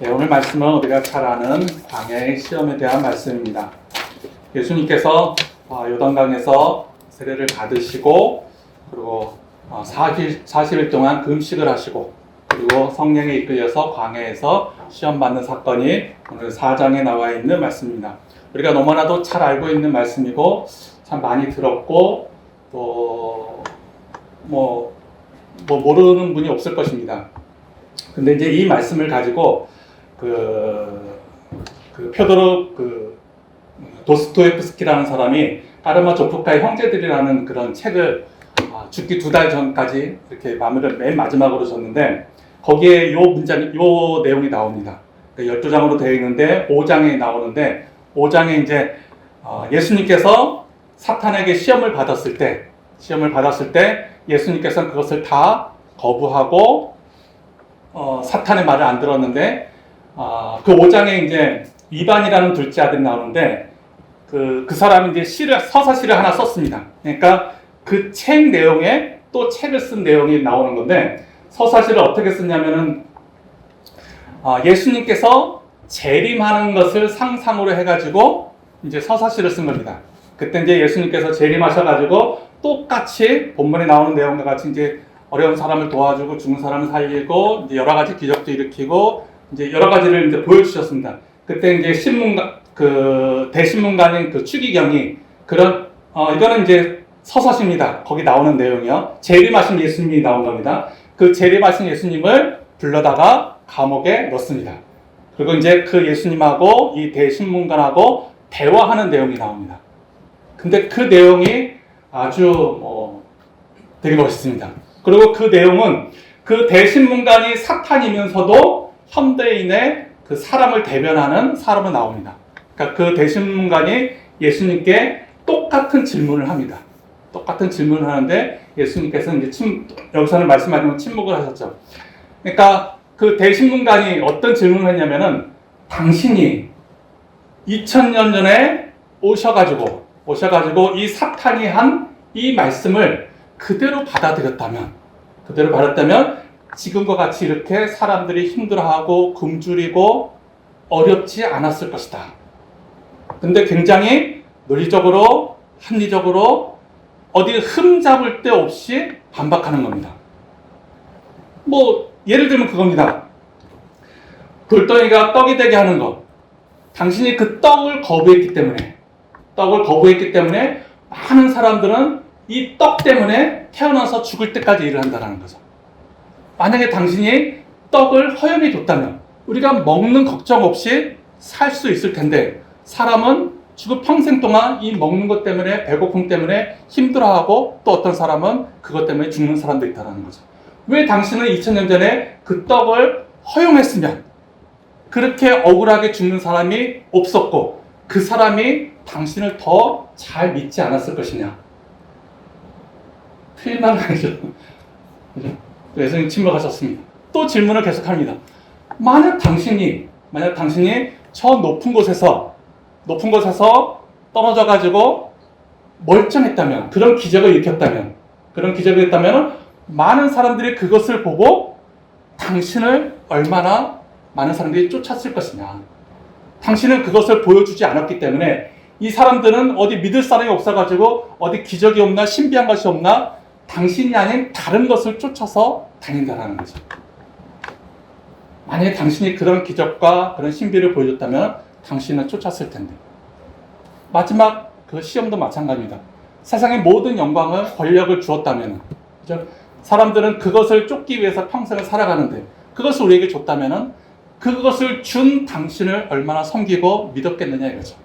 네, 오늘 말씀은 우리가 잘 아는 광야의 시험에 대한 말씀입니다. 예수님께서 요단강에서 세례를 받으시고 그리고 40일 동안 금식을 하시고 그리고 성령에 이끌려서 광야에서 시험 받는 사건이 오늘 4장에 나와 있는 말씀입니다. 우리가 너무나도 잘 알고 있는 말씀이고 참 많이 들었고 또 모르는 분이 없을 것입니다. 근데 이제 이 말씀을 가지고 표도르 도스토옙스키라는 사람이 카라마조프카의 형제들이라는 그런 책을 죽기 2달 전까지 이렇게 마무리를 맨 마지막으로 줬는데 거기에 요 내용이 나옵니다. 12장으로 되어 있는데 5장에 나오는데 5장에 이제 예수님께서 사탄에게 시험을 받았을 때 예수님께서는 그것을 다 거부하고 사탄의 말을 안 들었는데 그 5장에 이제 이반이라는 둘째 아들이 나오는데 그 사람이 이제 서사시를 하나 썼습니다. 그러니까 그 책 내용에 또 책을 쓴 내용이 나오는 건데 서사시를 어떻게 썼냐면은 예수님께서 재림하는 것을 상상으로 해가지고 이제 서사시를 쓴 겁니다. 그때 이제 예수님께서 재림하셔가지고 똑같이 본문에 나오는 내용과 같이 이제 어려운 사람을 도와주고 죽은 사람을 살리고 이제 여러 가지 기적도 일으키고 이제 여러 가지를 이제 보여주셨습니다. 그때 이제 대신문관인 추기경이 이거는 이제 서사시입니다. 거기 나오는 내용이요. 재림하신 예수님이 나온 겁니다. 그 재림하신 예수님을 불러다가 감옥에 넣습니다. 그리고 이제 그 예수님하고 이 대신문관하고 대화하는 내용이 나옵니다. 근데 그 내용이 아주 되게 멋있습니다. 그리고 그 내용은 그 대신문관이 사탄이면서도 현대인의 그 사람을 대변하는 사람으로 나옵니다. 그러니까 그 대신문관이 예수님께 똑같은 질문을 합니다. 똑같은 질문을 하는데 예수님께서는 이제 여기서는 말씀하시면 침묵을 하셨죠. 그러니까 그 대신문관이 어떤 질문을 했냐면은 당신이 2000년 전에 오셔가지고 이 사탄이 한 이 말씀을 그대로 받아들였다면 지금과 같이 이렇게 사람들이 힘들어하고 굶주리고 어렵지 않았을 것이다. 근데 굉장히 논리적으로 합리적으로 어디 흠잡을 데 없이 반박하는 겁니다. 예를 들면 그겁니다. 돌덩이가 떡이 되게 하는 것. 당신이 그 떡을 거부했기 때문에 많은 사람들은 이 떡 때문에 태어나서 죽을 때까지 일을 한다는 거죠. 만약에 당신이 떡을 허용해 줬다면 우리가 먹는 걱정 없이 살 수 있을 텐데 사람은 지금 평생 동안 이 먹는 것 때문에 배고픔 때문에 힘들어하고 또 어떤 사람은 그것 때문에 죽는 사람도 있다는 거죠. 왜 당신은 2000년 전에 그 떡을 허용했으면 그렇게 억울하게 죽는 사람이 없었고 그 사람이 당신을 더 잘 믿지 않았을 것이냐. 틀린 말은 아니죠. 예수님 침묵하셨습니다. 또 질문을 계속합니다. 만약 당신이 저 높은 곳에서 떨어져가지고 멀쩡했다면, 그런 기적을 일으켰다면 많은 사람들이 그것을 보고 당신을 얼마나 많은 사람들이 쫓았을 것이냐. 당신은 그것을 보여주지 않았기 때문에 이 사람들은 어디 믿을 사람이 없어가지고 어디 기적이 없나 신비한 것이 없나 당신이 아닌 다른 것을 쫓아서 다닌다는 거죠. 만약에 당신이 그런 기적과 그런 신비를 보여줬다면 당신은 쫓았을 텐데. 마지막 그 시험도 마찬가지입니다. 세상의 모든 영광을 권력을 주었다면, 그죠? 사람들은 그것을 쫓기 위해서 평생을 살아가는데 그것을 우리에게 줬다면 그것을 준 당신을 얼마나 섬기고 믿었겠느냐 이거죠.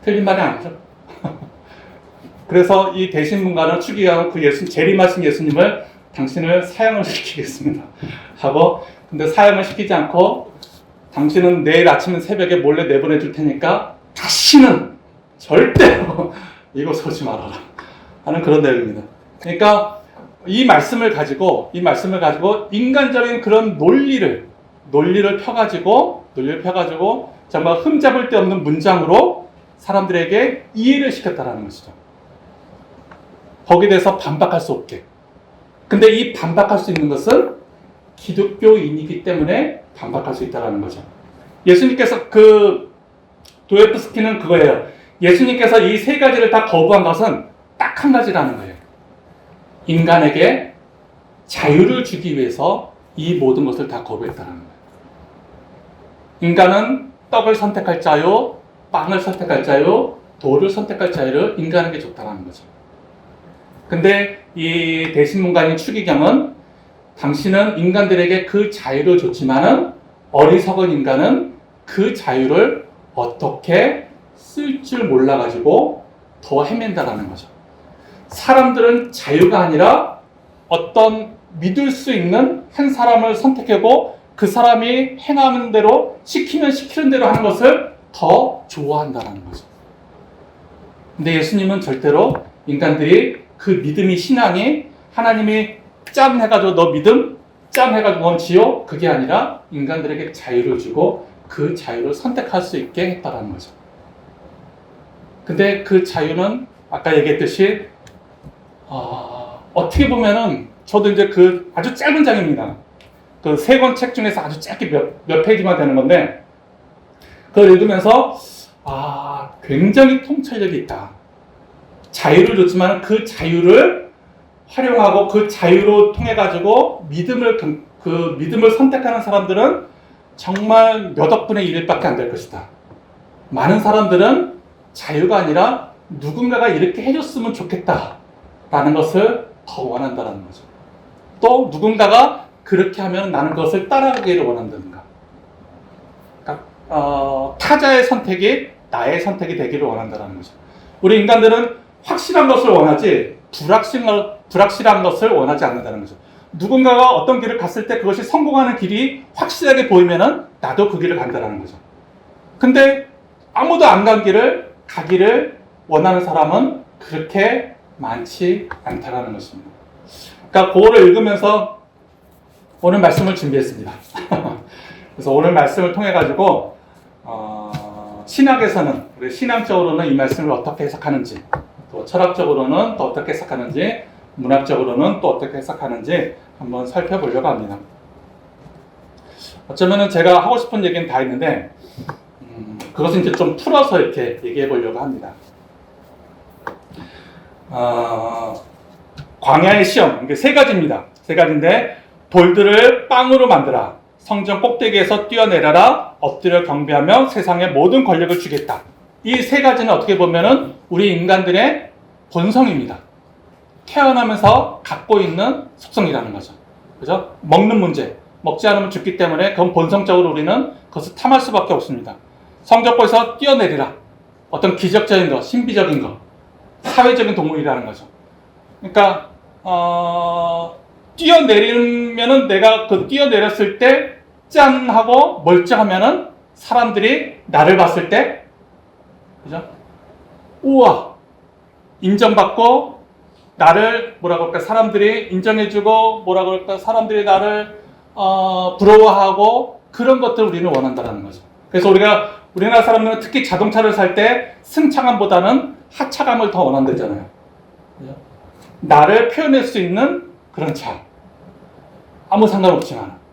틀린 말이 아니죠. 그래서 이 대신문관을 추기하고 재림하신 예수님을 당신을 사형을 시키겠습니다 하고, 근데 사형을 시키지 않고 당신은 내일 아침 새벽에 몰래 내보내줄 테니까 다시는 절대로 이곳 오지 말아라 하는 그런 내용입니다. 그러니까 이 말씀을 가지고 인간적인 그런 논리를 펴가지고 정말 흠잡을 데 없는 문장으로 사람들에게 이해를 시켰다라는 것이죠. 거기에 대해서 반박할 수 없게. 근데 이 반박할 수 있는 것은 기독교인이기 때문에 반박할 수 있다는 거죠. 예수님께서 도에프스키는 그거예요. 예수님께서 이 세 가지를 다 거부한 것은 딱 한 가지라는 거예요. 인간에게 자유를 주기 위해서 이 모든 것을 다 거부했다는 거예요. 인간은 떡을 선택할 자유, 빵을 선택할 자유, 돌을 선택할 자유를 인간에게 줬다는 거죠. 근데 이 대신문관인 추기경은 당신은 인간들에게 그 자유를 줬지만은 어리석은 인간은 그 자유를 어떻게 쓸 줄 몰라가지고 더 헤맨다라는 거죠. 사람들은 자유가 아니라 어떤 믿을 수 있는 한 사람을 선택하고 그 사람이 행하는 대로 시키면 시키는 대로 하는 것을 더 좋아한다는 거죠. 근데 예수님은 절대로 인간들이 그 믿음이 신앙이 하나님이 짠 해가지고 너 믿음 짠 해가지고 넌 지요 그게 아니라 인간들에게 자유를 주고 그 자유를 선택할 수 있게 했다는 거죠. 근데 그 자유는 아까 얘기했듯이 어떻게 보면은 저도 이제 그 아주 짧은 장입니다. 그 세 권 책 중에서 아주 짧게 몇 페이지만 되는 건데 그걸 읽으면서 굉장히 통찰력이 있다. 자유를 줬지만 그 자유를 활용하고 그 자유로 통해 가지고 믿음을 선택하는 사람들은 정말 몇 억분의 1밖에 안 될 것이다. 많은 사람들은 자유가 아니라 누군가가 이렇게 해줬으면 좋겠다 라는 것을 더 원한다는 거죠. 또 누군가가 그렇게 하면 나는 그것을 따라가기를 원한다든가. 그러니까, 타자의 선택이 나의 선택이 되기를 원한다는 거죠. 우리 인간들은 확실한 것을 원하지 불확실한 것을 원하지 않는다는 거죠. 누군가가 어떤 길을 갔을 때 그것이 성공하는 길이 확실하게 보이면은 나도 그 길을 간다는 거죠. 근데 아무도 안 간 길을 가기를 원하는 사람은 그렇게 많지 않다는 것입니다. 그러니까 그거를 읽으면서 오늘 말씀을 준비했습니다. 그래서 오늘 말씀을 통해 가지고 신학에서는 우리 신앙적으로는 이 말씀을 어떻게 해석하는지, 또 철학적으로는 또 어떻게 해석하는지, 문학적으로는 또 어떻게 해석하는지 한번 살펴보려고 합니다. 어쩌면은 제가 하고 싶은 얘기는 다 있는데 그것은 이제 좀 풀어서 이렇게 얘기해 보려고 합니다. 광야의 시험, 이게 세 가지입니다. 세 가지인데 돌들을 빵으로 만들어 성전 꼭대기에서 뛰어내려라 엎드려 경배하며 세상의 모든 권력을 주겠다. 이 세 가지는 어떻게 보면은 우리 인간들의 본성입니다. 태어나면서 갖고 있는 속성이라는 거죠. 그죠? 먹는 문제, 먹지 않으면 죽기 때문에 그건 본성적으로 우리는 그것을 탐할 수밖에 없습니다. 성적보에서 뛰어내리라. 어떤 기적적인 거, 신비적인 거, 사회적인 동물이라는 거죠. 그러니까 뛰어내리면은 내가 그 뛰어내렸을 때 짠 하고 멀쩡하면은 사람들이 나를 봤을 때 그죠? 우와 인정받고 나를 뭐라고 할까 사람들이 인정해주고 뭐라고 할까 사람들이 나를 부러워하고 그런 것들 우리는 원한다는 거죠. 그래서 우리나라 사람들은 특히 자동차를 살 때 승차감보다는 하차감을 더 원한다잖아요. 그죠? 나를 표현할 수 있는 그런 차. 아무 상관없지만.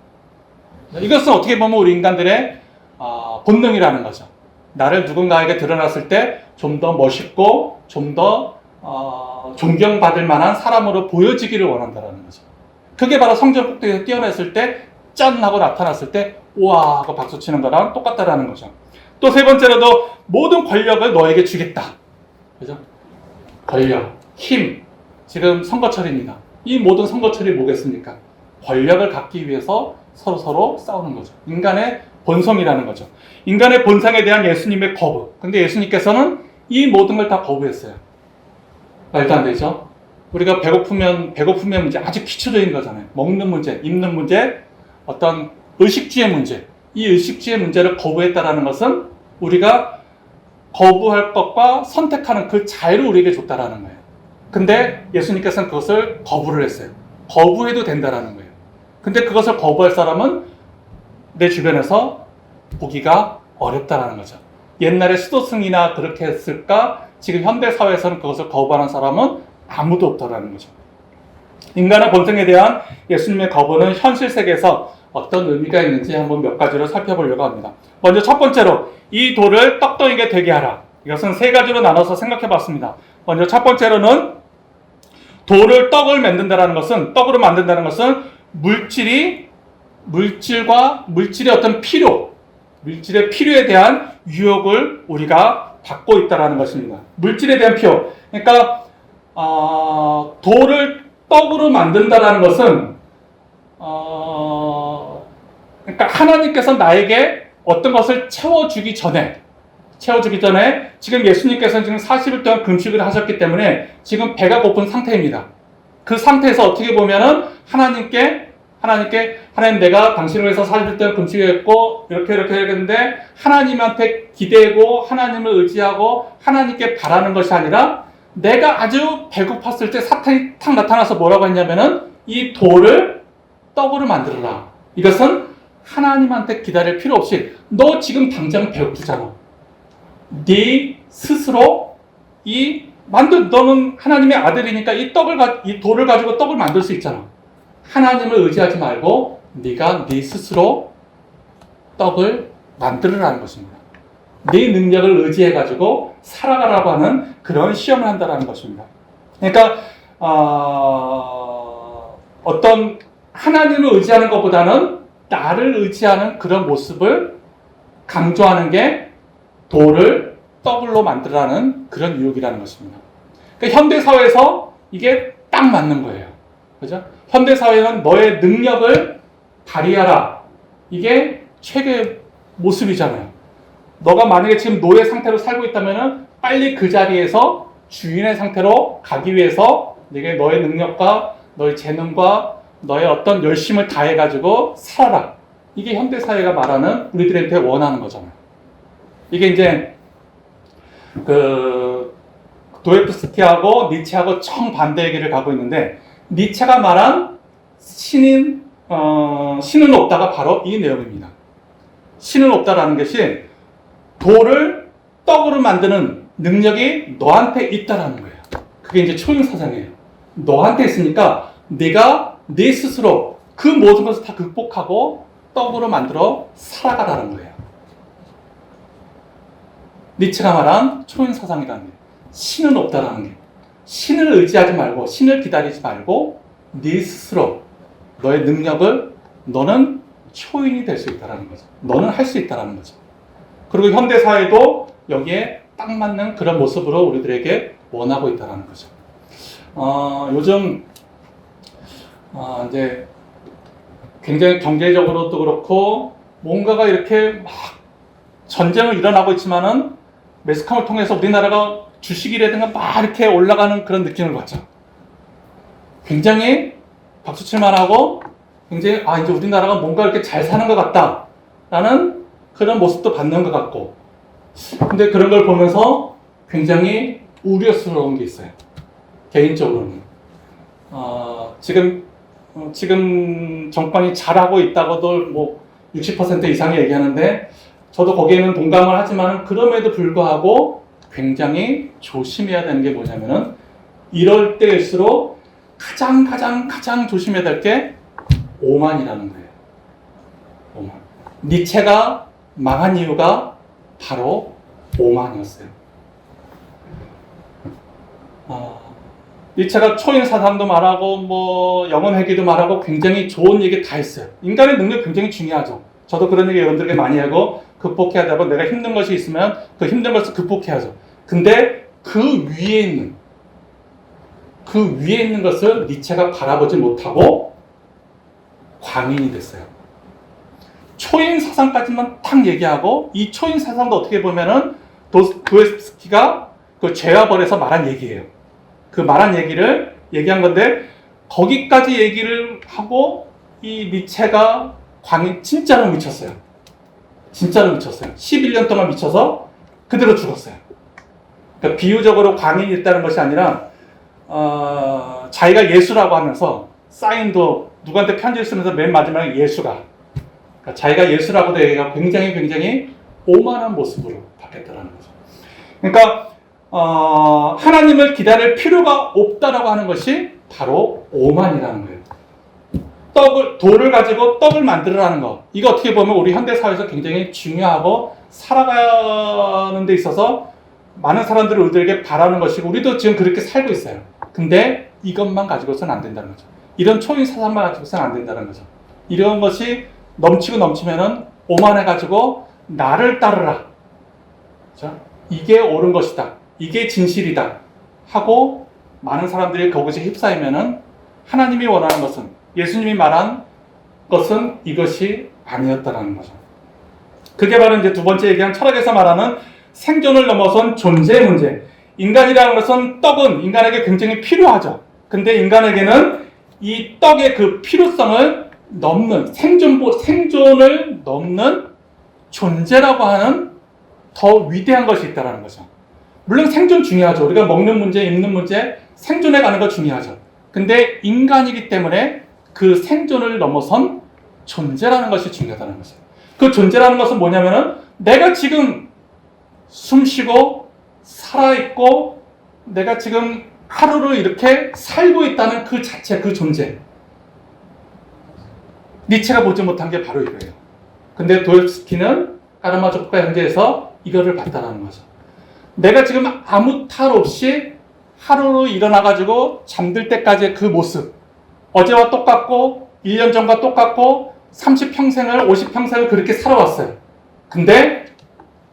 이것은 어떻게 보면 우리 인간들의 본능이라는 거죠. 나를 누군가에게 드러났을 때 좀 더 멋있고 좀 더 존경받을 만한 사람으로 보여지기를 원한다는 거죠. 그게 바로 성전 꼭대기에서 뛰어냈을 때 짠 하고 나타났을 때 우와 하고 박수 치는 거랑 똑같다라는 거죠. 또 세 번째로도 모든 권력을 너에게 주겠다. 그죠? 권력, 힘. 지금 선거철입니다. 이 모든 선거철이 뭐겠습니까? 권력을 갖기 위해서 서로 싸우는 거죠. 인간의 본성이라는 거죠. 인간의 본성에 대한 예수님의 거부. 근데 예수님께서는 이 모든 걸 다 거부했어요. 말도 안 되죠? 우리가 배고프면 문제, 아주 기초적인 거잖아요. 먹는 문제, 입는 문제, 어떤 의식주의 문제. 이 의식주의 문제를 거부했다라는 것은 우리가 거부할 것과 선택하는 그 자유를 우리에게 줬다라는 거예요. 근데 예수님께서는 그것을 거부를 했어요. 거부해도 된다라는 거예요. 근데 그것을 거부할 사람은 내 주변에서 보기가 어렵다라는 거죠. 옛날에 수도승이나 그렇게 했을까? 지금 현대 사회에서는 그것을 거부하는 사람은 아무도 없다라는 거죠. 인간의 본성에 대한 예수님의 거부는 현실 세계에서 어떤 의미가 있는지 한번 몇 가지로 살펴보려고 합니다. 먼저 첫 번째로 이 돌을 떡덩이게 되게 하라. 이것은 세 가지로 나눠서 생각해 봤습니다. 먼저 첫 번째로는 돌을 떡으로 만든다는 것은 물질의 어떤 물질의 필요에 대한 유혹을 우리가 받고 있다는 것입니다. 물질에 대한 필요. 그러니까 돌을 떡으로 만든다는 것은 그러니까 하나님께서 나에게 어떤 것을 채워주기 전에 지금 예수님께서는 지금 40일 동안 금식을 하셨기 때문에 지금 배가 고픈 상태입니다. 그 상태에서 어떻게 보면은 하나님 내가 당신을 위해서 40일 동안 금식했고 이렇게 했는데 하나님한테 기대고 하나님을 의지하고 하나님께 바라는 것이 아니라 내가 아주 배고팠을 때 사탄이 탁 나타나서 뭐라고 했냐면은 이 돌을 떡으로 만들어라. 이것은 하나님한테 기다릴 필요 없이 너 지금 당장 배고프잖아. 네 스스로 너는 하나님의 아들이니까 이 돌을 가지고 떡을 만들 수 있잖아. 하나님을 의지하지 말고 네가 네 스스로 떡을 만들으라는 것입니다. 네 능력을 의지해가지고 살아가라고 하는 그런 시험을 한다는 것입니다. 그러니까 어떤 하나님을 의지하는 것보다는 나를 의지하는 그런 모습을 강조하는 게 돌을 떡으로 만들라는 그런 유혹이라는 것입니다. 그러니까 현대사회에서 이게 딱 맞는 거예요. 그죠? 현대사회는 너의 능력을 발휘하라. 이게 최고의 모습이잖아요. 너가 만약에 지금 노예 상태로 살고 있다면 빨리 그 자리에서 주인의 상태로 가기 위해서 네가 너의 능력과 너의 재능과 너의 어떤 열심을 다해가지고 살아라. 이게 현대사회가 말하는 우리들한테 원하는 거잖아요. 이게 이제 도sto옙스키하고 니체하고 정반대의 길을 가고 있는데 니체가 말한 신은 없다가 바로 이 내용입니다. 신은 없다라는 것이 돌을 떡으로 만드는 능력이 너한테 있다라는 거예요. 그게 이제 초인 사상이에요. 너한테 있으니까 네가 네 스스로 그 모든 것을 다 극복하고 떡으로 만들어 살아가라는 거예요. 니체가 말한 초인 사상이라는 게 신은 없다라는 게 신을 의지하지 말고 신을 기다리지 말고 네 스스로 너의 능력을 너는 초인이 될 수 있다는 거죠. 너는 할 수 있다는 거죠. 그리고 현대사회도 여기에 딱 맞는 그런 모습으로 우리들에게 원하고 있다는 거죠. 요즘 이제 굉장히 경제적으로도 그렇고 뭔가가 이렇게 막 전쟁을 일어나고 있지만은 매스컴을 통해서 우리나라가 주식이라든가 막 이렇게 올라가는 그런 느낌을 받죠. 굉장히 박수칠만 하고 굉장히 이제 우리나라가 뭔가 이렇게 잘 사는 것 같다라는 그런 모습도 받는 것 같고, 근데 그런 걸 보면서 굉장히 우려스러운 게 있어요. 개인적으로는 지금 정권이 잘하고 있다고도 뭐 60% 이상이 얘기하는데 저도 거기에는 동감을 하지만 그럼에도 불구하고 굉장히 조심해야 되는 게 뭐냐면은 이럴 때일수록 가장 조심해야 될 게 오만이라는 거예요. 오만. 니체가 망한 이유가 바로 오만이었어요. 니체가 초인 사상도 말하고 뭐 영혼 회귀도 말하고 굉장히 좋은 얘기 다 했어요. 인간의 능력 굉장히 중요하죠. 저도 그런 얘기 여러분들에게 많이 하고 극복해야 되고 내가 힘든 것이 있으면 그 힘든 것을 극복해야죠. 근데 그 위에 있는 것을 니체가 바라보지 못하고 광인이 됐어요. 초인 사상까지만 딱 얘기하고 이 초인 사상도 어떻게 보면은 도스토옙스키가 그 죄와 벌에서 말한 얘기예요. 그 말한 얘기를 얘기한 건데 거기까지 얘기를 하고 이 니체가 광인 진짜로 미쳤어요. 11년 동안 미쳐서 그대로 죽었어요. 그러니까 비유적으로 광인이 있다는 것이 아니라 자기가 예수라고 하면서 사인도 누구한테 편지를 쓰면서 맨 마지막에 예수가 그러니까 자기가 예수라고도 얘기하고 굉장히 오만한 모습으로 바뀌었다는 거죠. 그러니까 하나님을 기다릴 필요가 없다라고 하는 것이 바로 오만이라는 거예요. 돌을 가지고 떡을 만들으라는 거. 이거 어떻게 보면 우리 현대사회에서 굉장히 중요하고 살아가는 데 있어서 많은 사람들이 우리들에게 바라는 것이고 우리도 지금 그렇게 살고 있어요. 근데 이것만 가지고서는 안 된다는 거죠. 이런 초인 사상만 가지고서는 안 된다는 거죠. 이런 것이 넘치고 넘치면은 오만해가지고 나를 따르라. 그렇죠? 이게 옳은 것이다. 이게 진실이다. 하고 많은 사람들이 거기에 휩싸이면은 하나님이 원하는 것은 예수님이 말한 것은 이것이 아니었다라는 거죠. 그게 바로 이제 두 번째 얘기한 철학에서 말하는 생존을 넘어선 존재의 문제. 인간이라는 것은 떡은 인간에게 굉장히 필요하죠. 근데 인간에게는 이 떡의 그 필요성을 넘는 생존을 넘는 존재라고 하는 더 위대한 것이 있다는 거죠. 물론 생존 중요하죠. 우리가 먹는 문제, 입는 문제, 생존해 가는 거 중요하죠. 근데 인간이기 때문에 그 생존을 넘어선 존재라는 것이 중요하다는 거죠. 그 존재라는 것은 뭐냐면은 내가 지금 숨쉬고 살아있고 내가 지금 하루를 이렇게 살고 있다는 그 자체, 그 존재. 니체가 보지 못한 게 바로 이거예요. 근데 도sto옙스키는 까라마조프가 현재에서 이거를 봤다는 거죠. 내가 지금 아무 탈 없이 하루로 일어나가지고 잠들 때까지의 그 모습. 어제와 똑같고 1년 전과 똑같고 30평생을 50평생을 그렇게 살아왔어요. 근데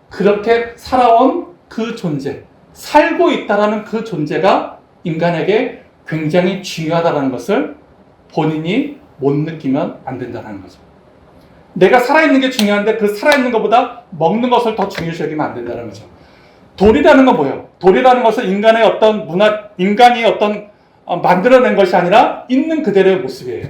그렇게 살아온 그 존재, 살고 있다라는 그 존재가 인간에게 굉장히 중요하다는 것을 본인이 못 느끼면 안 된다는 거죠. 내가 살아있는 게 중요한데 그 살아있는 것보다 먹는 것을 더 중요시 여기면 안 된다는 거죠. 돌이라는 건 뭐예요? 돌이라는 것은 인간의 어떤 인간이 어떤 만들어낸 것이 아니라 있는 그대로의 모습이에요.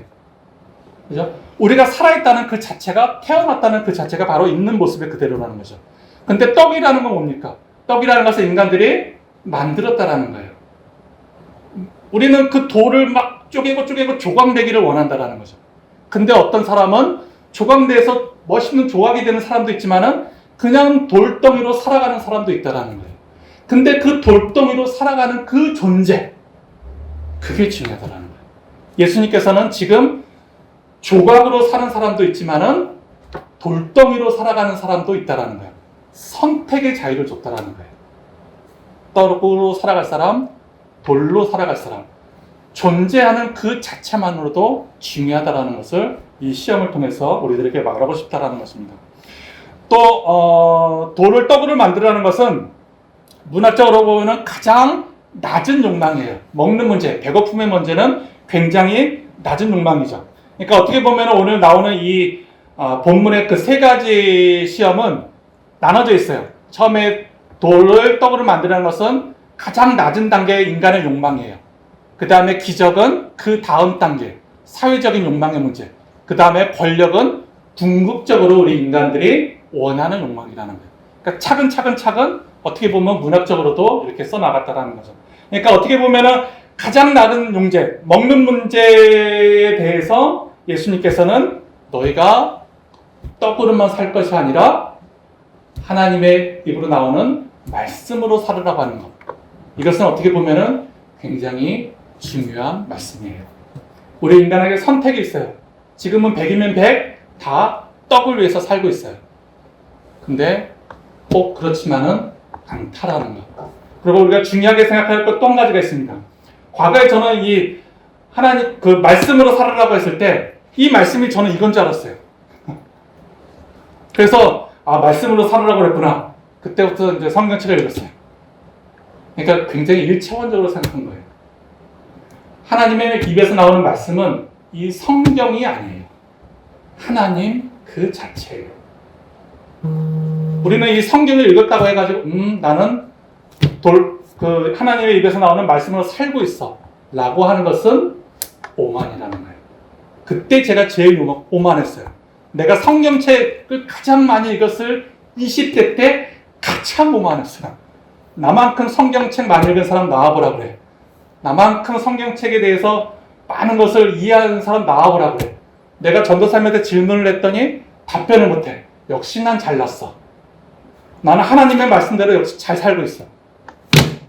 그죠? 우리가 살아있다는 그 자체가, 태어났다는 그 자체가 바로 있는 모습의 그대로라는 거죠. 근데 떡이라는 건 뭡니까? 떡이라는 것은 인간들이 만들었다라는 거예요. 우리는 그 돌을 막 쪼개고 조각내기를 원한다라는 거죠. 근데 어떤 사람은 조각내서 멋있는 조각이 되는 사람도 있지만은 그냥 돌덩이로 살아가는 사람도 있다라는 거예요. 근데 그 돌덩이로 살아가는 그 존재, 그게 중요하다라는 거예요. 예수님께서는 지금 조각으로 사는 사람도 있지만은 돌덩이로 살아가는 사람도 있다라는 거예요. 선택의 자유를 줬다라는 거예요. 떡으로 살아갈 사람, 돌로 살아갈 사람. 존재하는 그 자체만으로도 중요하다라는 것을 이 시험을 통해서 우리들에게 말하고 싶다라는 것입니다. 또 돌을 떡으로 만들라는 것은 문학적으로 보면 가장 낮은 욕망이에요. 먹는 문제, 배고픔의 문제는 굉장히 낮은 욕망이죠. 그러니까 어떻게 보면 오늘 나오는 이 본문의 그 세 가지 시험은 나눠져 있어요. 처음에 돌을 떡으로 만드는 것은 가장 낮은 단계의 인간의 욕망이에요. 그 다음에 기적은 그 다음 단계, 사회적인 욕망의 문제. 그 다음에 권력은 궁극적으로 우리 인간들이 원하는 욕망이라는 거예요. 그러니까 차근차근 어떻게 보면 문학적으로도 이렇게 써나갔다라는 거죠. 그러니까 어떻게 보면은 가장 낮은 문제, 먹는 문제에 대해서 예수님께서는 너희가 떡으로만 살 것이 아니라 하나님의 입으로 나오는 말씀으로 살으라고 하는 것. 이것은 어떻게 보면은 굉장히 중요한 말씀이에요. 우리 인간에게 선택이 있어요. 지금은 100이면 100, 다 떡을 위해서 살고 있어요. 근데 꼭 그렇지만은 않다라는 것. 그리고 우리가 중요하게 생각할 것 또 한 가지가 있습니다. 과거에 저는 이 하나님 그 말씀으로 살으라고 했을 때 이 말씀이 저는 이건 줄 알았어요. 그래서 말씀으로 살으라고 그랬구나. 그때부터 이제 성경책을 읽었어요. 그러니까 굉장히 일차원적으로 생각한 거예요. 하나님의 입에서 나오는 말씀은 이 성경이 아니에요. 하나님 그 자체예요. 우리는 이 성경을 읽었다고 해가지고 나는 하나님의 입에서 나오는 말씀으로 살고 있어 라고 하는 것은 오만이라는 거예요. 그때 제가 제일 오만했어요. 내가 성경책을 가장 많이 읽었을 20대 때 가장 오만했어요. 나만큼 성경책 많이 읽은 사람 나와보라 그래. 나만큼 성경책에 대해서 많은 것을 이해하는 사람 나와보라 그래. 내가 전도사님한테 질문을 했더니 답변을 못해. 역시 난 잘났어. 나는 하나님의 말씀대로 역시 잘 살고 있어.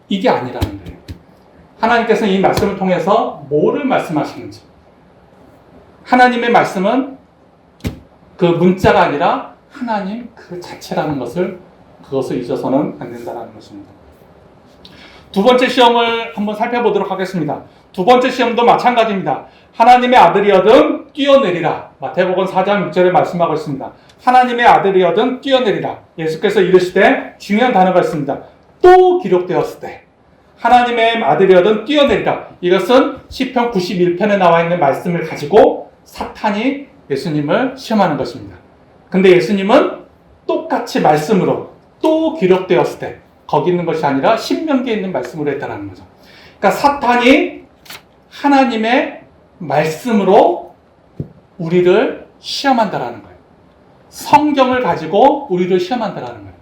이게 아니라는 거예요. 하나님께서는 이 말씀을 통해서 뭐를 말씀하시는지. 하나님의 말씀은 그 문자가 아니라 하나님 그 자체라는 것을, 그것을 잊어서는 안 된다는 것입니다. 두 번째 시험을 한번 살펴보도록 하겠습니다. 두 번째 시험도 마찬가지입니다. 하나님의 아들이여든 뛰어내리라. 마태복음 4장 6절에 말씀하고 있습니다. 하나님의 아들이여든 뛰어내리라. 예수께서 이르시되 중요한 단어가 있습니다. 또 기록되었을 때 하나님의 아들이여든 뛰어내리라. 이것은 시편 91편에 나와 있는 말씀을 가지고 사탄이 예수님을 시험하는 것입니다. 근데 예수님은 똑같이 말씀으로 또 기록되었을 때, 거기 있는 것이 아니라 신명기에 있는 말씀으로 했다는 거죠. 그러니까 사탄이 하나님의 말씀으로 우리를 시험한다라는 거예요. 성경을 가지고 우리를 시험한다라는 거예요.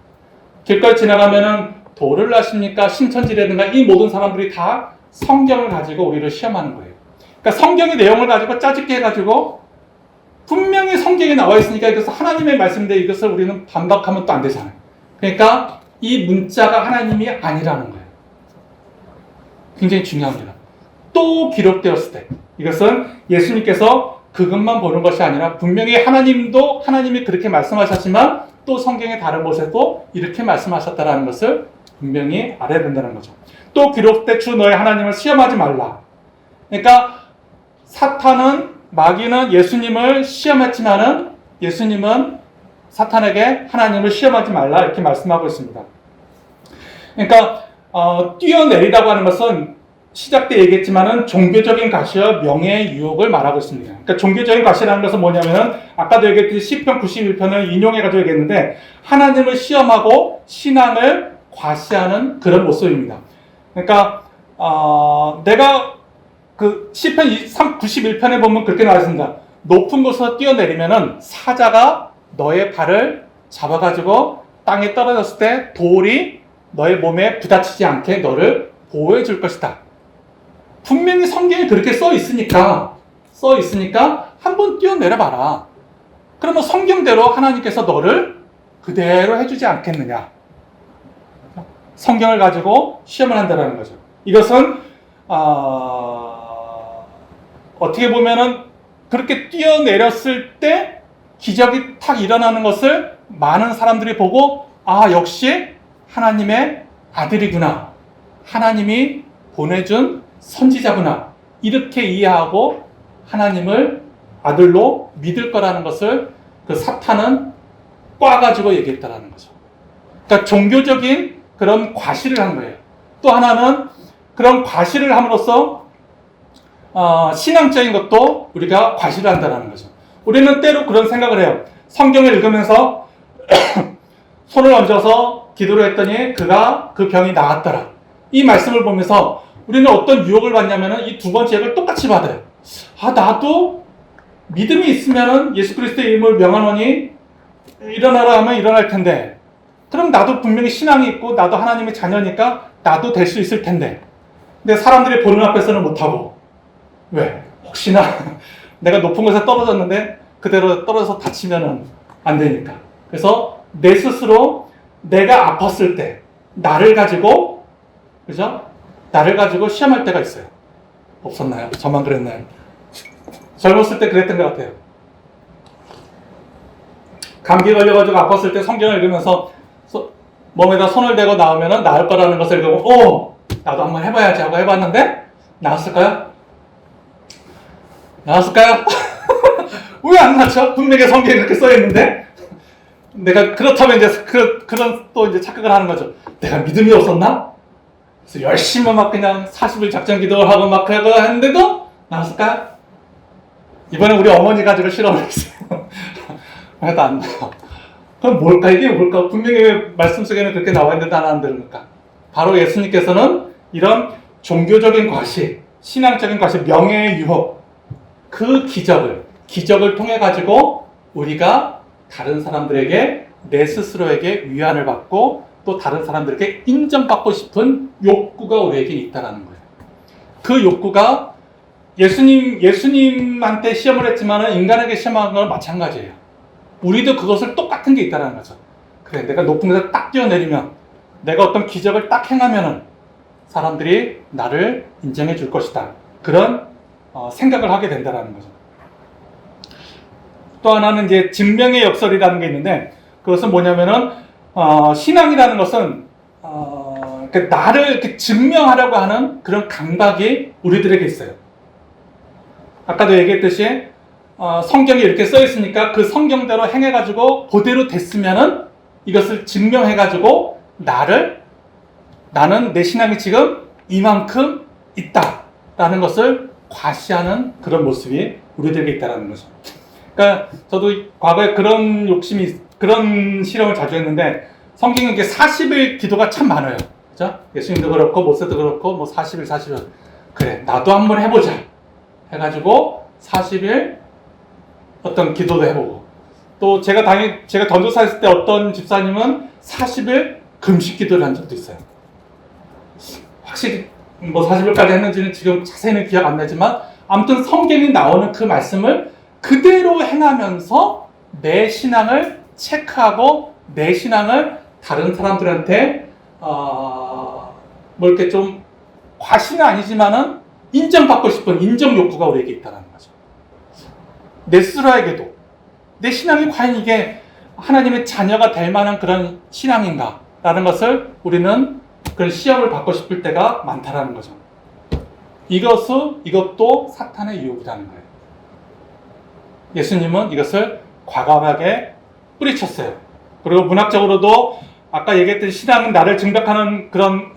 길거리 지나가면은 도를 아십니까? 신천지라든가 이 모든 사람들이 다 성경을 가지고 우리를 시험하는 거예요. 그러니까 성경의 내용을 가지고 짜집게 해가지고 분명히 성경에 나와 있으니까 이것은 하나님의 말씀인데 이것을 우리는 반박하면 또 안 되잖아요. 그러니까 이 문자가 하나님이 아니라는 거예요. 굉장히 중요합니다. 또 기록되었을 때 이것은 예수님께서 그것만 보는 것이 아니라 분명히 하나님도 하나님이 그렇게 말씀하셨지만 또 성경의 다른 곳에도 이렇게 말씀하셨다는 것을 분명히 알아야 된다는 거죠. 또 기록되 주 너의 하나님을 시험하지 말라. 그러니까 사탄은, 마귀는 예수님을 시험했지만은 예수님은 사탄에게 하나님을 시험하지 말라 이렇게 말씀하고 있습니다. 그러니까 뛰어내리라고 하는 것은 시작 때 얘기했지만은 종교적인 가시와 명예의 유혹을 말하고 있습니다. 그러니까 종교적인 가시라는 것은 뭐냐면은 아까도 얘기했듯이 시편 91편을 인용해가지고 얘기했는데 하나님을 시험하고 신앙을 과시하는 그런 모습입니다. 그러니까 내가 그 시편 91편에 보면 그렇게 나와 있습니다. 높은 곳에서 뛰어내리면은 사자가 너의 발을 잡아가지고 땅에 떨어졌을 때 돌이 너의 몸에 부딪히지 않게 너를 보호해 줄 것이다. 분명히 성경에 그렇게 써 있으니까 한번 뛰어내려 봐라. 그러면 성경대로 하나님께서 너를 그대로 해주지 않겠느냐. 성경을 가지고 시험을 한다는 거죠. 이것은 어떻게 보면은 그렇게 뛰어내렸을 때 기적이 탁 일어나는 것을 많은 사람들이 보고 역시 하나님의 아들이구나. 하나님이 보내준 선지자구나. 이렇게 이해하고 하나님을 아들로 믿을 거라는 것을 그 사탄은 꽈가지고 얘기했다라는 거죠. 그러니까 종교적인 그런 과시를 한 거예요. 또 하나는 그런 과시를 함으로써 신앙적인 것도 우리가 과시를 한다는 거죠. 우리는 때로 그런 생각을 해요. 성경을 읽으면서 손을 얹어서 기도를 했더니 그가 그 병이 나았더라. 이 말씀을 보면서 우리는 어떤 유혹을 받냐면은 이 두 번째 약을 똑같이 받아요. 나도 믿음이 있으면은 예수 그리스도의 이름을 명하노니 일어나라 하면 일어날 텐데, 그럼 나도 분명히 신앙이 있고 나도 하나님의 자녀니까 나도 될 수 있을 텐데, 근데 사람들이 보는 앞에서는 못하고. 왜? 혹시나 내가 높은 곳에 떨어졌는데 그대로 떨어져서 다치면은 안 되니까. 그래서 내 스스로 내가 아팠을 때 나를 가지고, 그죠? 나를 가지고 시험할 때가 있어요. 없었나요? 저만 그랬나요? 젊었을 때 그랬던 것 같아요. 감기 걸려가지고 아팠을 때 성경을 읽으면서 몸에다 손을 대고 나오면은 나을 거라는 것을 읽고, 나도 한번 해봐야지 하고 해봤는데 나았을까요? 나았을까요? 왜 안 나죠? 분명히 성경에 그렇게 써있는데. 내가 그렇다면 이제 그런 또 이제 착각을 하는 거죠. 내가 믿음이 없었나? 그래서 열심히 막 그냥 40일 작전 기도를 하고 막 그러고 했는데도 나왔을까요? 이번에 우리 어머니 가지고 실험을 했어요. 해도 안 나요. 그럼 뭘까? 이게 뭘까? 분명히 말씀 속에는 그렇게 나와 있는데 하나 안 들을까? 바로 예수님께서는 이런 종교적인 과시, 신앙적인 과시, 명예의 유혹, 그 기적을 통해 가지고 우리가 다른 사람들에게, 내 스스로에게 위안을 받고 또 다른 사람들에게 인정받고 싶은 욕구가 우리에게 있다는 거예요. 그 욕구가 예수님한테 시험을 했지만 인간에게 시험하는 건 마찬가지예요. 우리도 그것을 똑같은 게 있다는 거죠. 그래, 내가 높은 곳에 딱 뛰어내리면, 내가 어떤 기적을 딱 행하면은 사람들이 나를 인정해 줄 것이다. 그런 생각을 하게 된다는 거죠. 또 하나는 이제 증명의 역설이라는 게 있는데, 그것은 뭐냐면은 신앙이라는 것은 나를 이렇게 증명하려고 하는 그런 강박이 우리들에게 있어요. 아까도 얘기했듯이 성경에 이렇게 써 있으니까 그 성경대로 행해가지고 그대로 됐으면은 이것을 증명해가지고 나는 내 신앙이 지금 이만큼 있다라는 것을 과시하는 그런 모습이 우리들에게 있다는 거죠. 그러니까 저도 과거에 그런 실험을 자주 했는데, 성경에 이게 40일 기도가 참 많아요. 그죠? 예수님도 그렇고 모세도 그렇고 뭐 40일 그래 나도 한번 해보자 해가지고 40일 어떤 기도도 해보고, 또 제가 전도사 했을 때 어떤 집사님은 40일 금식 기도를 한 적도 있어요. 확실히 뭐 40일까지 했는지는 지금 자세히는 기억 안 나지만, 아무튼 성경에 나오는 그 말씀을 그대로 행하면서 내 신앙을 체크하고 내 신앙을 다른 사람들한테 뭐 이렇게 좀 과시는 아니지만은 인정받고 싶은 인정 욕구가 우리에게 있다는 거죠. 내 스스로에게도 내 신앙이 과연 이게 하나님의 자녀가 될 만한 그런 신앙인가 라는 것을 우리는 그런 시험을 받고 싶을 때가 많다라는 거죠. 이것도 사탄의 유혹이라는 거예요. 예수님은 이것을 과감하게 뿌리쳤어요. 그리고 문학적으로도 아까 얘기했던 신앙은 나를 증박하는 그런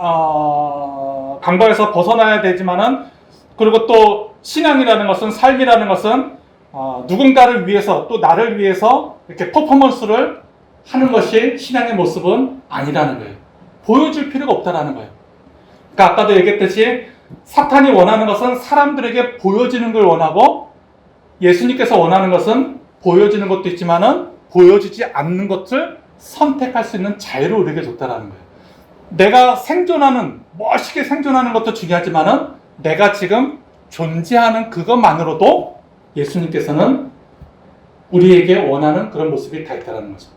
강박에서 벗어나야 되지만은, 그리고 또 신앙이라는 것은, 삶이라는 것은 누군가를 위해서 또 나를 위해서 이렇게 퍼포먼스를 하는 것이 신앙의 모습은 아니라는 거예요. 보여줄 필요가 없다라는 거예요. 그러니까 아까도 얘기했듯이 사탄이 원하는 것은 사람들에게 보여지는 걸 원하고, 예수님께서 원하는 것은 보여지는 것도 있지만은 보여지지 않는 것을 선택할 수 있는 자유를 우리에게 줬다라는 거예요. 내가 멋있게 생존하는 것도 중요하지만은 내가 지금 존재하는 그것만으로도 예수님께서는 우리에게 원하는 그런 모습이 다 있다는 거죠.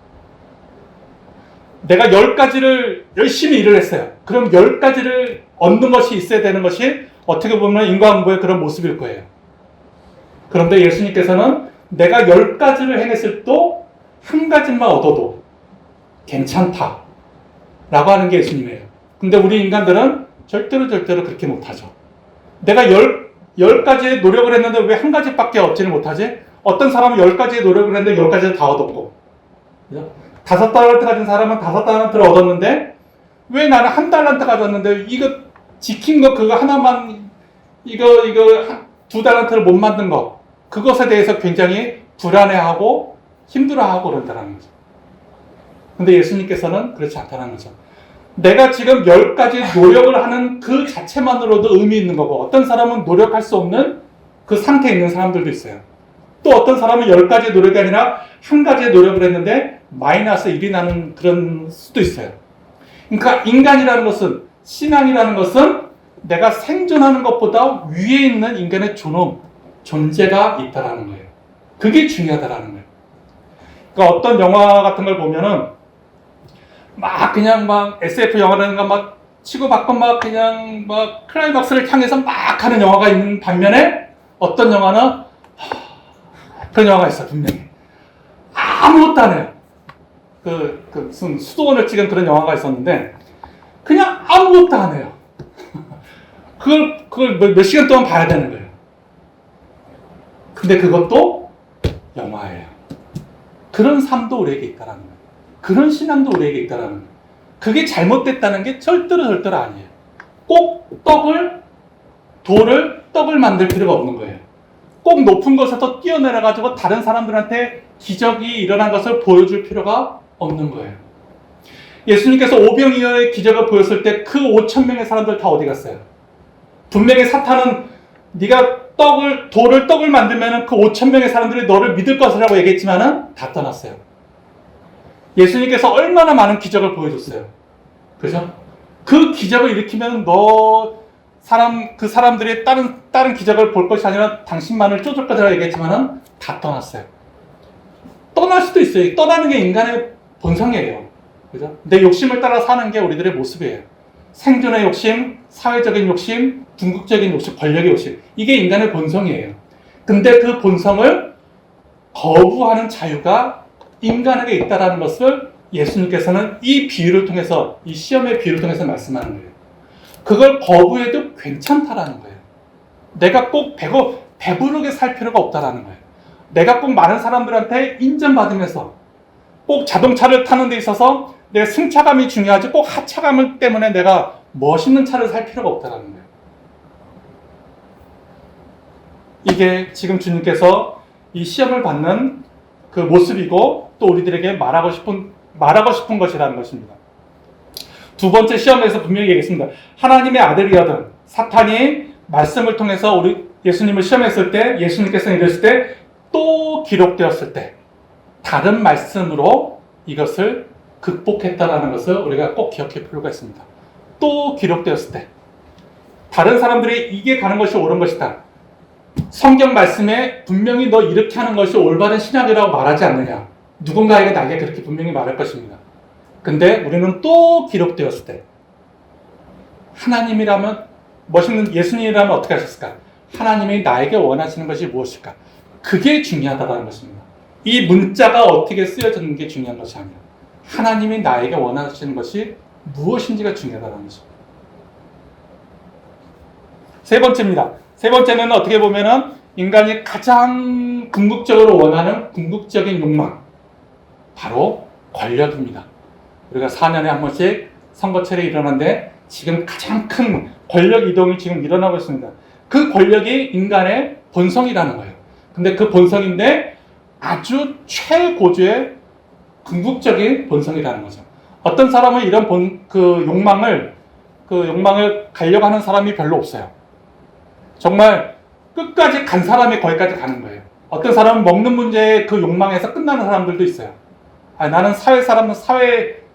내가 10가지를 열심히 일을 했어요. 그럼 10가지를 얻는 것이 있어야 되는 것이 어떻게 보면 인과응보의 그런 모습일 거예요. 그런데 예수님께서는 내가 10가지를 행했을 때 한 가지만 얻어도 괜찮다 라고 하는 게 예수님이에요. 근데 우리 인간들은 절대로 그렇게 못하죠. 내가 10가지의 노력을 했는데 왜 한 가지밖에 얻지는 못하지? 어떤 사람은 10가지의 노력을 했는데 10가지를 다 얻었고, 5달란트 가진 사람은 5달란트를 얻었는데 왜 나는 1달란트 가졌는데 이거 지킨 거 그거 하나만, 이거 2달란트를 못 만든 거, 그것에 대해서 굉장히 불안해하고 힘들어하고 그런다는 거죠. 근데 예수님께서는 그렇지 않다는 거죠. 내가 지금 10가지 노력을 하는 그 자체만으로도 의미 있는 거고, 어떤 사람은 노력할 수 없는 그 상태에 있는 사람들도 있어요. 또 어떤 사람은 10가지의 노력이 아니라 한 가지의 노력을 했는데 마이너스 1이 나는 그런 수도 있어요. 그러니까 인간이라는 것은, 신앙이라는 것은 내가 생존하는 것보다 위에 있는 인간의 존재가 있다라는 거예요. 그게 중요하다라는 거예요. 그러니까 어떤 영화 같은 걸 보면은 그냥 SF 영화라든가 치고받고 그냥 클라이막스를 향해서 하는 영화가 있는 반면에, 어떤 영화는 그런 영화가 있어. 분명히 아무것도 안 해요. 무슨 수도원을 찍은 그런 영화가 있었는데 그냥 아무것도 안 해요. 그걸 몇 시간 동안 봐야 되는 거예요. 근데 그것도 영화예요. 그런 삶도 우리에게 있다라는 거예요. 그런 신앙도 우리에게 있다라는 거예요. 그게 잘못됐다는 게 절대로 아니에요. 꼭 떡을 만들 필요가 없는 거예요. 꼭 높은 곳에서 뛰어내려가지고 다른 사람들한테 기적이 일어난 것을 보여줄 필요가 없는 거예요. 예수님께서 오병이어의 기적을 보였을 때 그 5,000명의 사람들 다 어디 갔어요? 분명히 사탄은 네가 떡을 만들면 그 5,000명의 사람들이 너를 믿을 것이라고 얘기했지만은 다 떠났어요. 예수님께서 얼마나 많은 기적을 보여줬어요. 그죠? 그 기적을 일으키면 그 사람들이 다른 기적을 볼 것이 아니라 당신만을 쫓을 거라고 얘기했지만은 다 떠났어요. 떠날 수도 있어요. 떠나는 게 인간의 본성이에요. 그죠? 내 욕심을 따라 사는 게 우리들의 모습이에요. 생존의 욕심, 사회적인 욕심, 궁극적인 욕심, 권력의 욕심. 이게 인간의 본성이에요. 근데 그 본성을 거부하는 자유가 인간에게 있다는 것을 예수님께서는 이 비유를 통해서, 이 시험의 비유를 통해서 말씀하는 거예요. 그걸 거부해도 괜찮다라는 거예요. 내가 꼭 배부르게 살 필요가 없다라는 거예요. 내가 꼭 많은 사람들한테 인정받으면서 꼭 자동차를 타는 데 있어서 내 승차감이 중요하지 꼭 하차감 때문에 내가 멋있는 차를 살 필요가 없다라는 거예요. 이게 지금 주님께서 이 시험을 받는 그 모습이고 또 우리들에게 말하고 싶은 것이라는 것입니다. 두 번째 시험에서 분명히 얘기했습니다. 하나님의 아들이거든 사탄이 말씀을 통해서 우리 예수님을 시험했을 때, 예수님께서 이랬을 때, 또 기록되었을 때 다른 말씀으로 이것을 극복했다라는 것을 우리가 꼭 기억할 필요가 있습니다. 또 기록되었을 때 다른 사람들이 이게 가는 것이 옳은 것이다. 성경 말씀에 분명히 너 이렇게 하는 것이 올바른 신앙이라고 말하지 않느냐. 누군가에게 나에게 그렇게 분명히 말할 것입니다. 근데 우리는 또 기록되었을 때 하나님이라면 멋있는 예수님이라면 어떻게 하셨을까? 하나님이 나에게 원하시는 것이 무엇일까? 그게 중요하다는 것입니다. 이 문자가 어떻게 쓰여지는 게 중요한 것이 아니라 하나님이 나에게 원하시는 것이 무엇인지가 중요하다는 것입니다. 세 번째입니다. 세 번째는 어떻게 보면은 인간이 가장 궁극적으로 원하는 궁극적인 욕망, 바로 권력입니다. 우리가 4년에 한 번씩 선거철이 일어나는데 지금 가장 큰 권력 이동이 지금 일어나고 있습니다. 그 권력이 인간의 본성이라는 거예요. 근데 그 본성인데 아주 최고조의 궁극적인 본성이라는 거죠. 어떤 사람은 이런 욕망을 가려고 하는 사람이 별로 없어요. 정말 끝까지 간 사람이 거기까지 가는 거예요. 어떤 사람은 먹는 문제의 그 욕망에서 끝나는 사람들도 있어요. 나는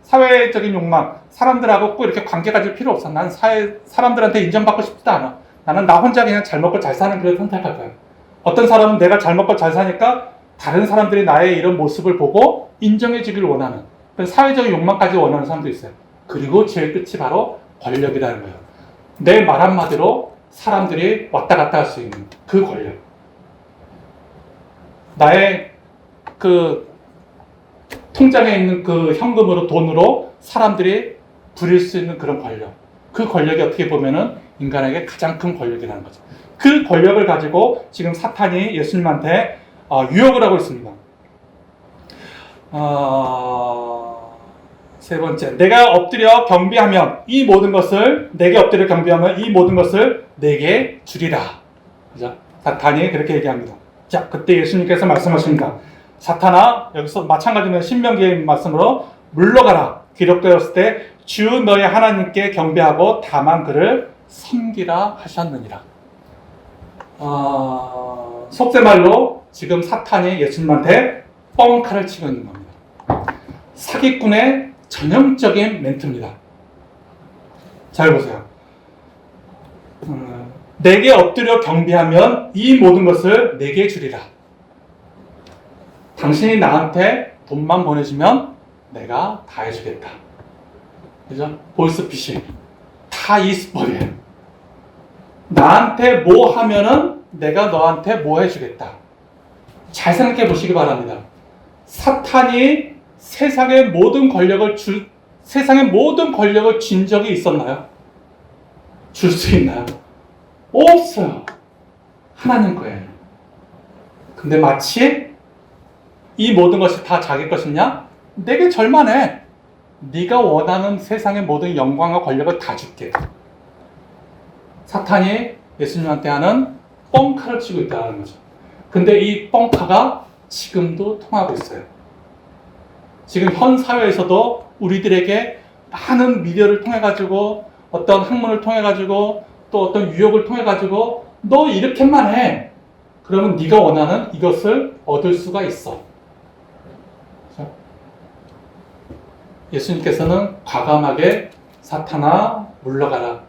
사회적인 욕망, 사람들하고 꼭 이렇게 관계 가질 필요 없어. 난 사람들한테 인정받고 싶지도 않아. 나는 나 혼자 그냥 잘 먹고 잘 사는 길을 선택할 거야. 어떤 사람은 내가 잘 먹고 잘 사니까 다른 사람들이 나의 이런 모습을 보고 인정해주길 원하는, 사회적인 욕망까지 원하는 사람도 있어요. 그리고 제일 끝이 바로 권력이라는 거예요. 내 말 한마디로 사람들이 왔다 갔다 할 수 있는 그 권력. 나의 그 통장에 있는 그 현금으로, 돈으로 사람들이 부릴 수 있는 그런 권력. 그 권력이 어떻게 보면은 인간에게 가장 큰 권력이라는 거죠. 그 권력을 가지고 지금 사탄이 예수님한테 유혹을 하고 있습니다. 세 번째, 내가 엎드려 경배하면 이 모든 것을, 내게 엎드려 경배하면 이 모든 것을 내게 주리라. 그죠? 사탄이 그렇게 얘기합니다. 자, 그때 예수님께서 말씀하십니다. 사탄아, 여기서 마찬가지로 신명기의 말씀으로 물러가라. 기록되었을 때 주 너의 하나님께 경배하고 다만 그를 섬기라 하셨느니라. 속세말로 지금 사탄이 예수님한테 뻥카를 치고 있는 겁니다. 사기꾼의 전형적인 멘트입니다. 잘 보세요. 내게 엎드려 경배하면 이 모든 것을 내게 주리라. 당신이 나한테 돈만 보내주면 내가 다 해주겠다. 그죠? 보이스피싱. 다 이스포예요. 나한테 뭐 하면은 내가 너한테 뭐 해주겠다. 잘 생각해 보시기 바랍니다. 사탄이 세상의 모든 권력을 준 적이 있었나요? 줄 수 있나요? 없어요. 하나님 거예요. 근데 마치 이 모든 것이 다 자기 것이냐? 내게 절만해. 네가 원하는 세상의 모든 영광과 권력을 다 줄게. 사탄이 예수님한테 하는 뻥카를 치고 있다는 거죠. 근데 이 뻥카가 지금도 통하고 있어요. 지금 현 사회에서도 우리들에게 많은 미디어를 통해가지고 어떤 학문을 통해가지고 또 어떤 유혹을 통해가지고 너 이렇게만 해. 그러면 네가 원하는 이것을 얻을 수가 있어. 예수님께서는 과감하게 사탄아 물러가라.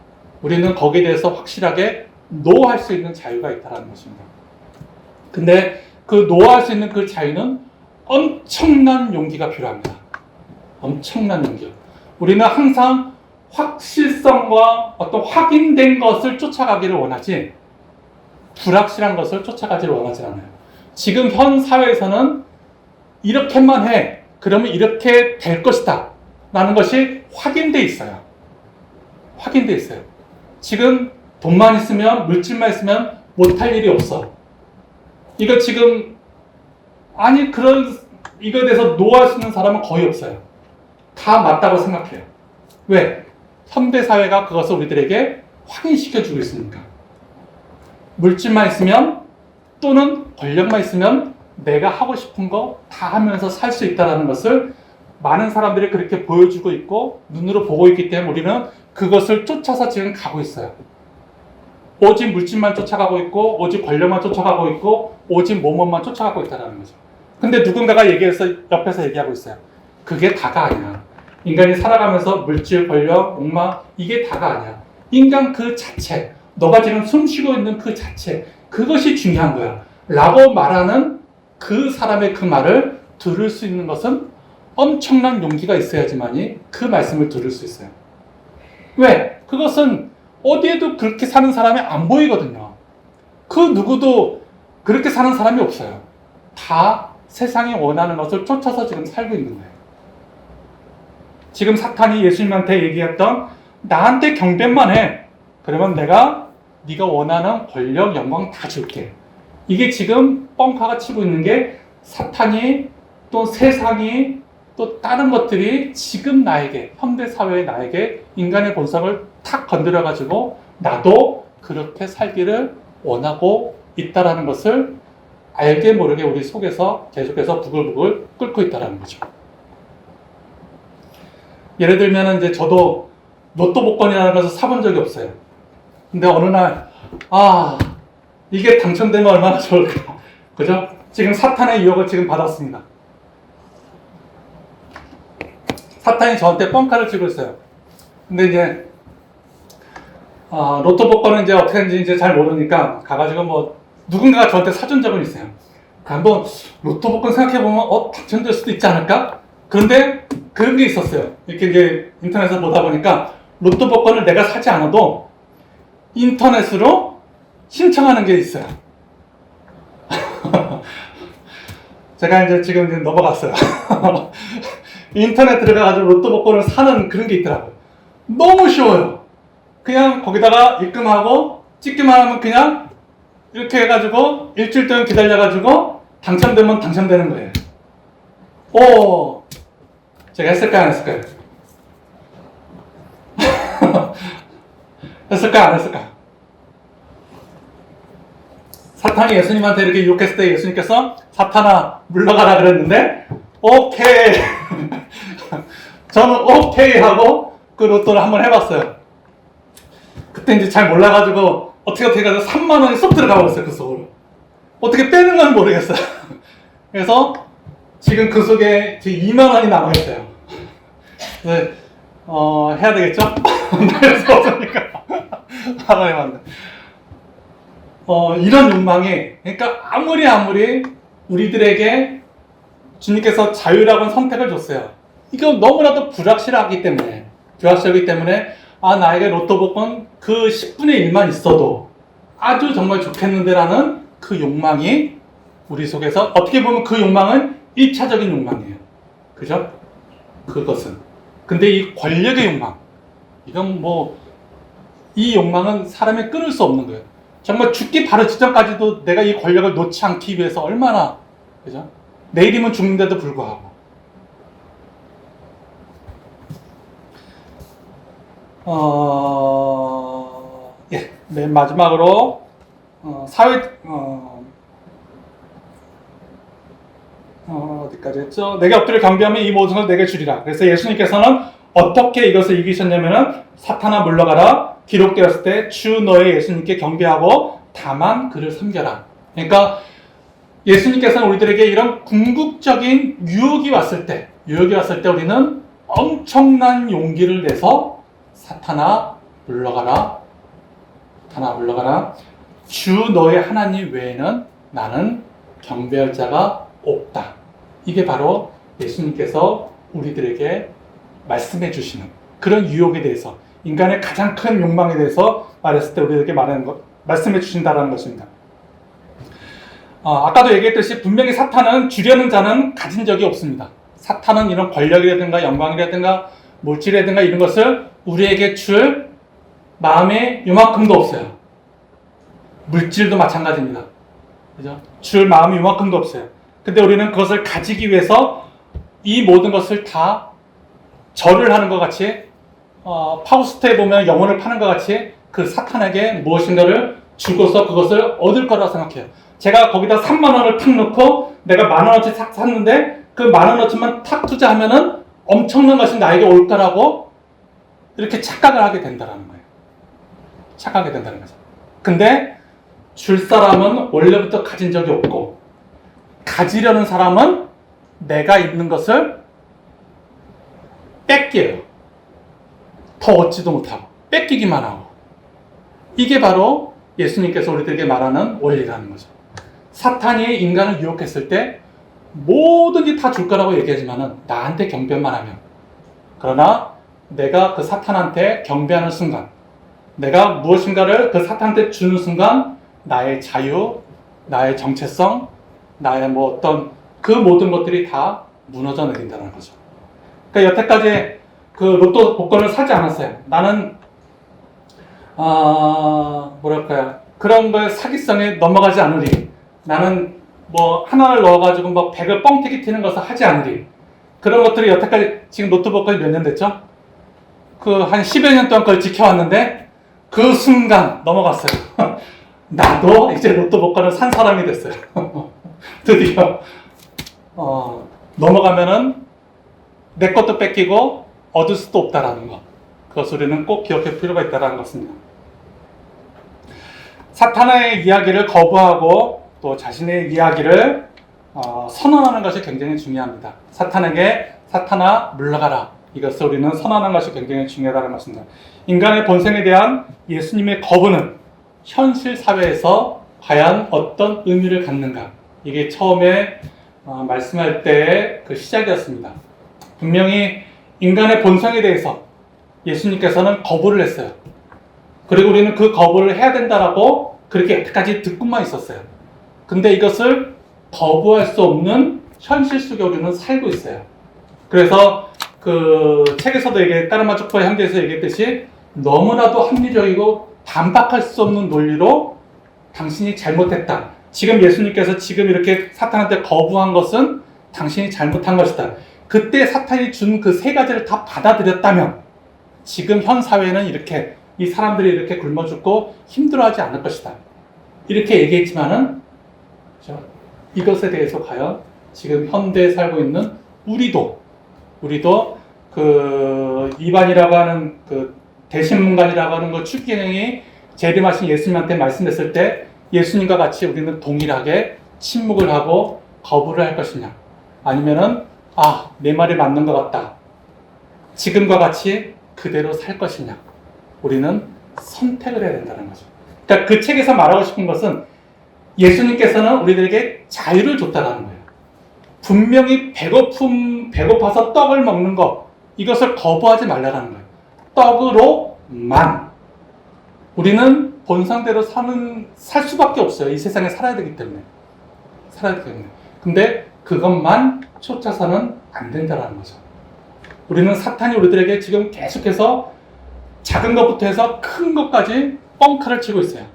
우리는 거기에 대해서 확실하게 노할 수 있는 자유가 있다는 것입니다. 근데 그 노할 수 있는 그 자유는 엄청난 용기가 필요합니다. 엄청난 용기요. 우리는 항상 확실성과 어떤 확인된 것을 쫓아가기를 원하지 불확실한 것을 쫓아가지를 원하지 않아요. 지금 현 사회에서는 이렇게만 해. 그러면 이렇게 될 것이다. 라는 것이 확인돼 있어요. 확인돼 있어요. 지금 돈만 있으면, 물질만 있으면 못할 일이 없어. 이거 지금, 아니, 이거에 대해서 노할 수 있는 사람은 거의 없어요. 다 맞다고 생각해요. 왜? 현대사회가 그것을 우리들에게 확인시켜주고 있으니까. 물질만 있으면, 또는 권력만 있으면 내가 하고 싶은 거 다 하면서 살 수 있다는 것을 많은 사람들이 그렇게 보여주고 있고 눈으로 보고 있기 때문에 우리는 그것을 쫓아서 지금 가고 있어요. 오직 물질만 쫓아가고 있고 오직 권력만 쫓아가고 있고 오직 몸만 쫓아가고 있다는 거죠. 근데 누군가가 옆에서 얘기하고 있어요. 그게 다가 아니야. 인간이 살아가면서 물질, 권력, 욕망 이게 다가 아니야. 인간 그 자체, 너가 지금 숨 쉬고 있는 그 자체, 그것이 중요한 거야. 라고 말하는 그 사람의 그 말을 들을 수 있는 것은 엄청난 용기가 있어야지만이 그 말씀을 들을 수 있어요. 왜? 그것은 어디에도 그렇게 사는 사람이 안 보이거든요. 그 누구도 그렇게 사는 사람이 없어요. 다 세상이 원하는 것을 쫓아서 지금 살고 있는 거예요. 지금 사탄이 예수님한테 얘기했던 나한테 경배만 해. 그러면 내가 네가 원하는 권력, 영광 다 줄게. 이게 지금 뻥카가 치고 있는 게 사탄이 또 세상이 또 다른 것들이 지금 나에게, 현대사회의 나에게 인간의 본성을 탁 건드려가지고 나도 그렇게 살기를 원하고 있다는 것을 알게 모르게 우리 속에서 계속해서 부글부글 끓고 있다는 거죠. 예를 들면 이제 저도 로또 복권이라는 것을 사본 적이 없어요. 근데 어느 날, 이게 당첨되면 얼마나 좋을까. 그죠? 지금 사탄의 유혹을 지금 받았습니다. 사탄이 저한테 뻥카를 치고 있어요. 근데 이제, 로또 복권은 이제 어떻게 하는지 이제 잘 모르니까 가가지고 누군가가 저한테 사준 적은 있어요. 한번 로또 복권 생각해보면, 당첨될 수도 있지 않을까? 그런데 그런 게 있었어요. 이렇게 이제 인터넷에서 보다 보니까 로또 복권을 내가 사지 않아도 인터넷으로 신청하는 게 있어요. 제가 이제 지금 이제 넘어갔어요. 인터넷 들어가가지고 로또 복권을 사는 그런 게 있더라고요. 너무 쉬워요. 그냥 거기다가 입금하고 찍기만 하면 그냥 이렇게 해가지고 일주일 동안 기다려가지고 당첨되면 당첨되는 거예요. 제가 했을까요? 안 했을까요? 했을까? 안 했을까? 사탄이 예수님한테 이렇게 유혹했을 때 예수님께서 사탄아 물러가라 그랬는데 오케이 저는 오케이 하고 그 로또를 한번 해봤어요. 그때 이제 잘 몰라가지고 어떻게 해가지고 3만 원이 쏙 들어가 버렸어요. 그 속으로. 어떻게 빼는 건 모르겠어요. 그래서 지금 그 속에 2만 원이 남아있어요. 네, 해야 되겠죠? 그래서 없으니까 하나 해봤는데 이런 욕망이, 그러니까 아무리 우리들에게 주님께서 자유라고는 선택을 줬어요. 이거 너무나도 불확실하기 때문에 나에게 로또 복권 그 10분의 1만 있어도 아주 정말 좋겠는데라는 그 욕망이 우리 속에서, 어떻게 보면 그 욕망은 1차적인 욕망이에요. 그죠? 그것은. 근데 이 권력의 욕망, 이건 이 욕망은 사람이 끊을 수 없는 거예요. 정말 죽기 바로 직전까지도 내가 이 권력을 놓지 않기 위해서 얼마나, 그죠? 내일이면 죽는데도 불구하고. 맨 마지막으로, 어디까지 했죠? 내게 엎드려 경배하면 이 모든 걸 내게 주리라. 그래서 예수님께서는 어떻게 이것을 이기셨냐면은 사탄아 물러가라. 기록되었을 때 주 너의 예수님께 경배하고 다만 그를 섬겨라. 그러니까 예수님께서는 우리들에게 이런 궁극적인 유혹이 왔을 때 우리는 엄청난 용기를 내서 사탄아 물러가라. 사탄아 물러가라. 주 너의 하나님 외에는 나는 경배할 자가 없다. 이게 바로 예수님께서 우리들에게 말씀해 주시는 그런 유혹에 대해서, 인간의 가장 큰 욕망에 대해서 말했을 때 우리에게 말씀해 주신다는 것입니다. 아까도 얘기했듯이 분명히 사탄은 주려는 자는 가진 적이 없습니다. 사탄은 이런 권력이라든가 영광이라든가 물질이라든가 이런 것을 우리에게 줄 마음의 요만큼도 없어요. 물질도 마찬가지입니다. 그죠? 줄 마음이 요만큼도 없어요. 근데 우리는 그것을 가지기 위해서 이 모든 것을 다 절을 하는 것 같이, 파우스트에 보면 영혼을 파는 것 같이 그 사탄에게 무엇인가를 주고서 그것을 얻을 거라고 생각해요. 제가 거기다 3만 원을 탁 넣고 내가 10,000원어치 탁 샀는데 그 10,000원어치만 탁 투자하면은 엄청난 것이 나에게 올 거라고 이렇게 착각을 하게 된다는 거예요. 착각하게 된다는 거죠. 근데 줄 사람은 원래부터 가진 적이 없고, 가지려는 사람은 내가 있는 것을 뺏겨요. 더 얻지도 못하고 뺏기기만 하고. 이게 바로 예수님께서 우리들에게 말하는 원리라는 거죠. 사탄이 인간을 유혹했을 때 뭐든지 다 줄 거라고 얘기하지만은 나한테 경배만 하면, 그러나 내가 그 사탄한테 경배하는 순간, 내가 무엇인가를 그 사탄한테 주는 순간 나의 자유, 나의 정체성, 나의 어떤 그 모든 것들이 다 무너져 내린다는 거죠. 그러니까 여태까지 그 로또 복권을 사지 않았어요. 나는 그런 거에 사기성에 넘어가지 않으리. 나는 하나를 넣어가지고 100을 뻥튀기 튀는 것을 하지 않으리. 그런 것들이 여태까지, 지금 로또 복권이 몇 년 됐죠? 한 10여 년 동안 그걸 지켜왔는데 그 순간 넘어갔어요. 나도 이제 로또 복권을 산 사람이 됐어요. 드디어 넘어가면은 내 것도 뺏기고 얻을 수도 없다라는 것, 그것을 우리는 꼭 기억할 필요가 있다는 것입니다. 사탄의 이야기를 거부하고 또 자신의 이야기를 선언하는 것이 굉장히 중요합니다. 사탄에게 사탄아 물러가라, 이것을 우리는 선언하는 것이 굉장히 중요하다는 것입니다. 인간의 본성에 대한 예수님의 거부는 현실 사회에서 과연 어떤 의미를 갖는가, 이게 처음에 말씀할 때의 그 시작이었습니다. 분명히 인간의 본성에 대해서 예수님께서는 거부를 했어요. 그리고 우리는 그 거부를 해야 된다라고 그렇게 여태까지 듣고만 있었어요. 근데 이것을 거부할 수 없는 현실 속에 우리는 살고 있어요. 그래서 그 책에서도 까르마초프의 현대에서 얘기했듯이 너무나도 합리적이고 반박할 수 없는 논리로 당신이 잘못했다. 지금 예수님께서 지금 이렇게 사탄한테 거부한 것은 당신이 잘못한 것이다. 그때 사탄이 준 그 세 가지를 다 받아들였다면 지금 현 사회는 이렇게 이 사람들이 이렇게 굶어 죽고 힘들어하지 않을 것이다. 이렇게 얘기했지만은 이것에 대해서 과연 지금 현대에 살고 있는 우리도 그 이반이라고 하는 그 대신문관이라고 하는 그 추기경이 재림하신 예수님한테 말씀했을 때 예수님과 같이 우리는 동일하게 침묵을 하고 거부를 할 것이냐, 아니면은 내 말이 맞는 것 같다, 지금과 같이 그대로 살 것이냐, 우리는 선택을 해야 된다는 거죠. 그러니까 그 책에서 말하고 싶은 것은 예수님께서는 우리들에게 자유를 줬다는 거예요. 분명히 배고파서 떡을 먹는 것, 이것을 거부하지 말라는 거예요. 떡으로만 우리는 본상대로 살 수밖에 없어요. 이 세상에 살아야 되기 때문에. 근데 그것만 쫓아서는 안 된다는 거죠. 우리는 사탄이 우리들에게 지금 계속해서 작은 것부터 해서 큰 것까지 뻥카를 치고 있어요.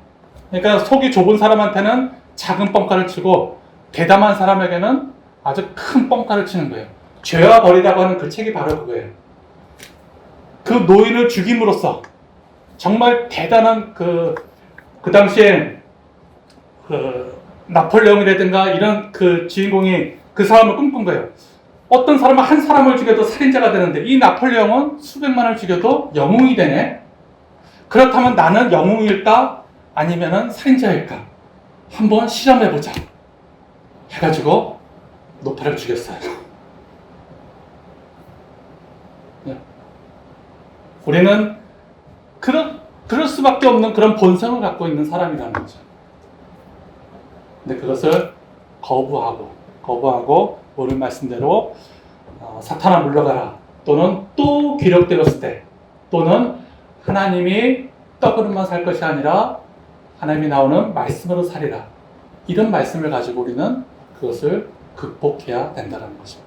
그러니까 속이 좁은 사람한테는 작은 뻥카를 치고 대담한 사람에게는 아주 큰 뻥카를 치는 거예요. 죄와 벌이라고 하는 그 책이 바로 그거예요. 그 노인을 죽임으로써 정말 대단한 그 당시에 나폴레옹이라든가 이런 그 주인공이 그 사람을 꿈꾼 거예요. 어떤 사람은 한 사람을 죽여도 살인자가 되는데 이 나폴레옹은 수백만을 죽여도 영웅이 되네. 그렇다면 나는 영웅일까? 아니면은 살인자일까? 한번 실험해보자. 해가지고 노파를 죽였어요. 우리는 그럴 수밖에 없는 그런 본성을 갖고 있는 사람이라는 거죠. 근데 그것을 거부하고 오늘 말씀대로 사탄아 물러가라, 또는 또 기력되었을 때 또는 하나님이 떡으로만 살 것이 아니라 하나님이 나오는 말씀으로 살리라. 이런 말씀을 가지고 우리는 그것을 극복해야 된다는 것입니다.